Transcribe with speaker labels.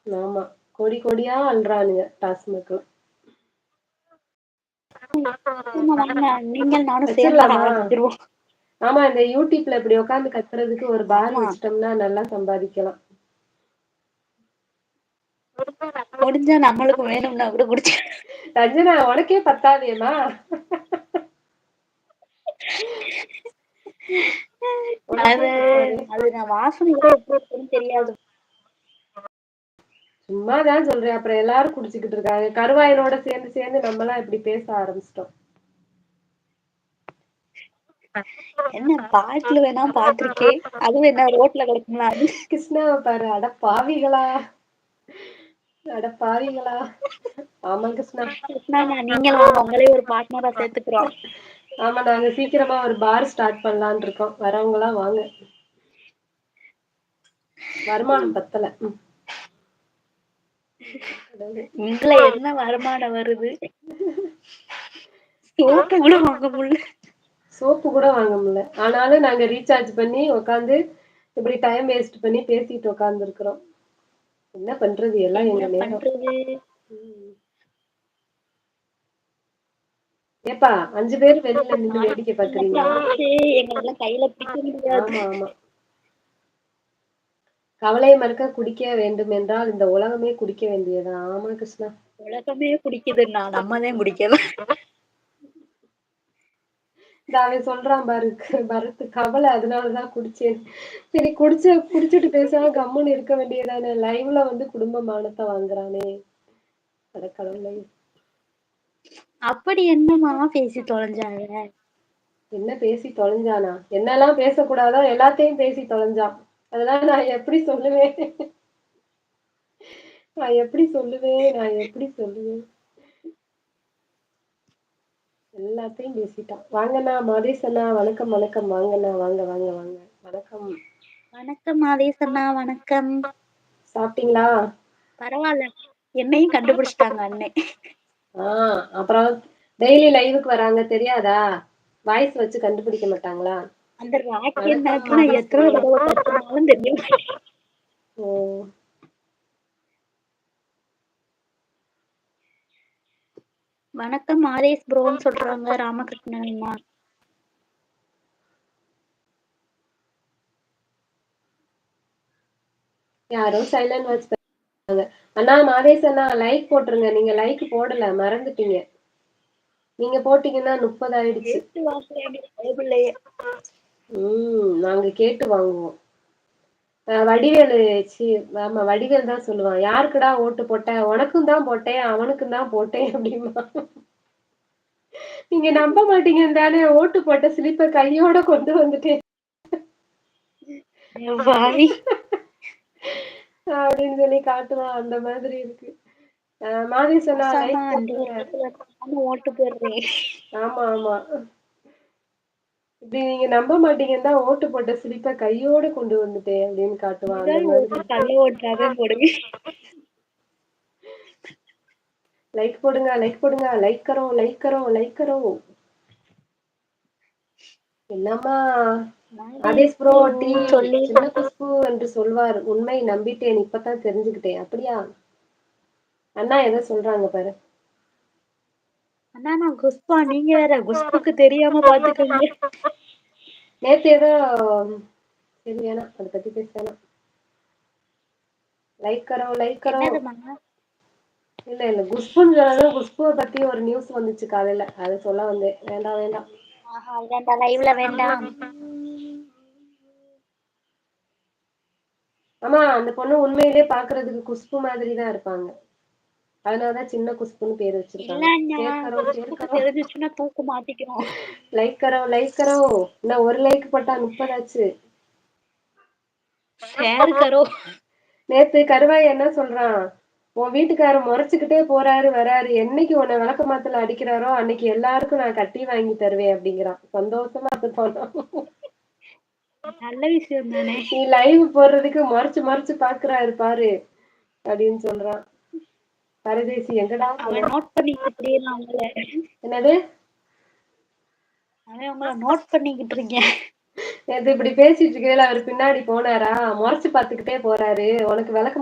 Speaker 1: ஆமா. கோடி கோடியா அள்றானுங்க டாஸ்மாக்ல.
Speaker 2: வாங்க நீங்கள் நானும் சேர்ந்து
Speaker 1: வச்சிரலாமா?
Speaker 2: ஆரம்பிச்சிருவோம்.
Speaker 1: ஆமா, இந்த யூடியூப்ல இப்படி உட்காந்து கத்துறதுக்கு ஒரு பார்
Speaker 2: ஆமா
Speaker 1: வச்சுட்டோம்னா நல்லா சம்பாதிக்கலாம்.
Speaker 2: முடிஞ்சா நம்மளுக்கு வேணும்னா கூட குடிச்சு
Speaker 1: ரஞ்சனா உனக்கே பத்தாதேம்மா. உனக்கே
Speaker 2: அது
Speaker 1: பத்தாதே.
Speaker 2: அது நான் வாசனை கூட எப்படி இருக்குன்னு தெரியாது.
Speaker 1: சும்மாதான் சொல்றேன். அப்புறம் எல்லாரும் குடிச்சுக்கிட்டு இருக்காங்க. கருவாயனோட சேர்ந்து சேர்ந்து நம்மலாம் இப்படி பேச ஆரம்பிச்சிட்டோம்.
Speaker 2: என்ன பாட்டுல வேணா பாத்திருக்கேன். அதுவும் என்ன ரோட்ல கிடக்குங்களா அது.
Speaker 1: கிருஷ்ணாவை பாரு, அட பாவிகளா, அட பாவிகளா. ஆமா கிருஷ்ணா.
Speaker 2: நீங்களும் வாங்க, உங்களையும் ஒரு பார்ட்னரா சேர்த்துக்கிறோம்.
Speaker 1: ஆமா, நாங்க சீக்கிரமா ஒரு பார் ஸ்டார்ட் பண்ணலாம்னு இருக்கோம். வரவங்களாம் வாங்க. வருமானம் பத்தல.
Speaker 2: இதுல என்ன வருமானம் வருது? சோப்பு கூட வாங்க முடியல.
Speaker 1: சோப்பு கூட வாங்க முடியல. ஆனாலும் நாங்க ரீசார்ஜ் பண்ணி உட்காந்து இப்படி டைம் வேஸ்ட் பண்ணி பேசிட்டு உட்கார்ந்து இருக்கிறோம். என்ன பண்றது, எல்லாம்
Speaker 2: என்ன
Speaker 1: எங்க நேரம்.
Speaker 2: பண்றது?
Speaker 1: ஏப்பா 5 பேர் வெளியில நின்னு வேடிக்கை பாக்குறீங்க.
Speaker 2: எங்களெல்லாம் கையில பிடிக்க முடியாது.
Speaker 1: ஆமா ஆமா. கவலை மறுக்க குடிக்க வேண்டும் என்றால் இந்த உலகமே குடிக்க வேண்டியதா. ஆமா கிருஷ்ணா.
Speaker 2: உலகமே குடிக்குதுன்னா நம்மதான் குடிக்கலாம்.
Speaker 1: இந்த அவன் சொல்றான் பாரு, பரத் கவலை அதனாலதான் குடிச்சேன். சரி குடிச்சிட்டு பேசாம கம்முன்னு இருக்க வேண்டியதானே. லைவ்ல வந்து குடும்ப மானத்தை வாங்குறானே. அட கடவுளே.
Speaker 2: அப்படி என்னமா பேசி தொலைஞ்சாங்க?
Speaker 1: என்ன பேசி தொலைஞ்சானா? என்னெல்லாம் பேசக்கூடாதோ எல்லாத்தையும் பேசி தொலைஞ்சான். அதெல்லாம் நான் எப்படி சொல்லுவேன்? நான் எப்படி சொல்லுவேன்? நான் எப்படி சொல்லுவேன்? எல்லாத்தையும் பேசிட்டான். வாங்கண்ணா மாதேஷ் அண்ணா, வணக்கம் வணக்கம். வாங்கண்ணா, வாங்க வாங்க வாங்க. வணக்கம்.
Speaker 2: வணக்கம் மாதேஷ் அண்ணா, வணக்கம்.
Speaker 1: சாப்பிட்டீங்களா?
Speaker 2: பரவாயில்ல, என்னையும் கண்டுபிடிச்சிட்டாங்க அண்ணே.
Speaker 1: அப்புறம் டெய்லி லைவுக்கு வராங்க தெரியாதா? வாய்ஸ் வச்சு கண்டுபிடிக்க மாட்டாங்களா?
Speaker 2: அந்த ராக்கி
Speaker 1: வணக்கம்
Speaker 2: அண்ணாக்கு நான்
Speaker 1: மாதேஷ்
Speaker 2: எத்தனை
Speaker 1: ப்ரோ.
Speaker 2: தடவை கத்துனாலும் தெரியும்.
Speaker 1: ஓ.
Speaker 2: வணக்கம் மாதேஷ் ப்ரோன்னு சொல்றாங்க ராமகிருஷ்ணன் அண்ணா.
Speaker 1: யாரோ சைலண்ட் வாட்ச் பண்ணாங்க. அண்ணா மாதேஷ் அண்ணா லைக் போட்டுருங்க. நீங்க லைக் போடல, மறந்துட்டீங்க. நீங்க போட்டீங்கன்னா 30 ஆயிடுச்சு.
Speaker 2: கேட்டு வாங்குறேன்.
Speaker 1: நாங்க கேட்டு வாங்குவோம். வடிவேலு ஆமா வடிவேல் தான் சொல்லுவான். யாருக்குடா ஓட்டு போட்ட? உனக்கும் தான் போட்டேன், அவனுக்கும் தான் போட்டேன் அப்படிமா. நீங்க நம்ப மாட்டீங்க தானே, ஓட்டு போட்ட ஸ்லிப்ப கையோட கொண்டு வந்துட்டேன்
Speaker 2: வாய்
Speaker 1: அப்படின்னு சொல்லி காட்டுவான். அந்த மாதிரி இருக்கு. மாதேஷ் அண்ணா
Speaker 2: ஆசாமா
Speaker 1: லைக்
Speaker 2: இந்த
Speaker 1: போட்டுருங்க.
Speaker 2: வருஷத்துல ஓட்டு போடுறேன்.
Speaker 1: ஆமா ஆமா. இப்படி நீங்க நம்ப மாட்டீங்கன்னு தான் ஓட்டு போட்ட ஸ்லிப்ப கையோட கொண்டு வந்துட்டேன் அப்படின்னு காட்டுவான். அந்த
Speaker 2: முதல்
Speaker 1: மாதிரி.
Speaker 2: ஓட்டு கள்ள ஓட்டாதான் போடுவேன்.
Speaker 1: லைக் போடுங்க, லைக் போடுங்க. லைக் கரோம், லைக் கரோம், லைக் கரோம். என்னம்மா ஆதேஷ் ப்ரோ டீ
Speaker 2: சொல்லி
Speaker 1: சின்ன குஷ்பு என்று சொல்வார். உண்மை நம்பிட்டேன், இப்பதான் தெரிஞ்சுக்கிட்டேன். அப்படியா? அண்ணா ஏதோ சொல்றாங்க பாரு.
Speaker 2: அண்ணா நான் குஷ்பா, நீங்க வேற குஷ்புக்கு தெரியாம பாத்துக்கோங்க.
Speaker 1: நேத்து ஏதோ சரி வேணாம், அதை பத்தி பேச வேணாம். லைக் கரோம், லைக் கரோம்.
Speaker 2: என்னதுமா?
Speaker 1: இல்ல இல்ல, குஷ்புன்னு சொன்னாலும் குஷ்புவை பத்தி ஒரு நியூஸ் வந்துச்சு காலையில, அதை சொல்ல வந்தேன். வேண்டாம் வேண்டாம்.
Speaker 2: ஆஹா, வேண்டாம், லைவ்ல வேண்டாம்.
Speaker 1: ஆமா, அந்த பொண்ணு உண்மையிலே பாக்குறதுக்கு குஷ்பு மாதிரி தான் இருப்பாங்க. அதனாலதான் சின்ன குஷ்புன்னு பேர்
Speaker 2: இல்ல
Speaker 1: வச்சிருக்காங்க.
Speaker 2: அண்ணா,
Speaker 1: சேர்க்கறோம்
Speaker 2: குஷ்புக்கு
Speaker 1: சேர்க்கறோம்.
Speaker 2: தெரிஞ்சிச்சுன்னா தூக்கு மாட்டிக்கிறோம்.
Speaker 1: லைக் கரோம், லைக் கரோம். இன்னும் ஒரு லைக் போட்டா 30 ஆச்சு.
Speaker 2: ஷேர் கரோ.
Speaker 1: நேத்து கருவாய் என்ன சொல்றான்? உன் வீட்டுக்காரர் முறைச்சுக்கிட்டே போறாரு வராரு. என்னைக்கு உன்னை விளக்க மாத்துல அடிக்கிறாரோ அன்னைக்கு எல்லாருக்கும் நான் கட்டி வாங்கி தருவேன் அப்படிங்கிறான். சந்தோஷமா போனோம்.
Speaker 2: நல்ல விஷயம் தானே.
Speaker 1: நீ லைவ் போடுறதுக்கு மறைச்சு மறைச்சு பாக்குறாரு பாரு அப்படின்னு சொல்றான். பரதேசி எங்கடா
Speaker 2: அவன்
Speaker 1: போனான்?
Speaker 2: நோட் பண்ணிக்கிட்டு இருக்கேன் அவங்கள.
Speaker 1: என்னது?
Speaker 2: அவன் உங்களை நோட் பண்ணிக்கிட்டு இருக்கேன்.
Speaker 1: நேத்து இப்படி பேசிட்டு இருக்கையில அவர் பின்னாடி போனாரா, முறைச்சு பாத்துக்கிட்டே போறாரு. உனக்கு விளக்க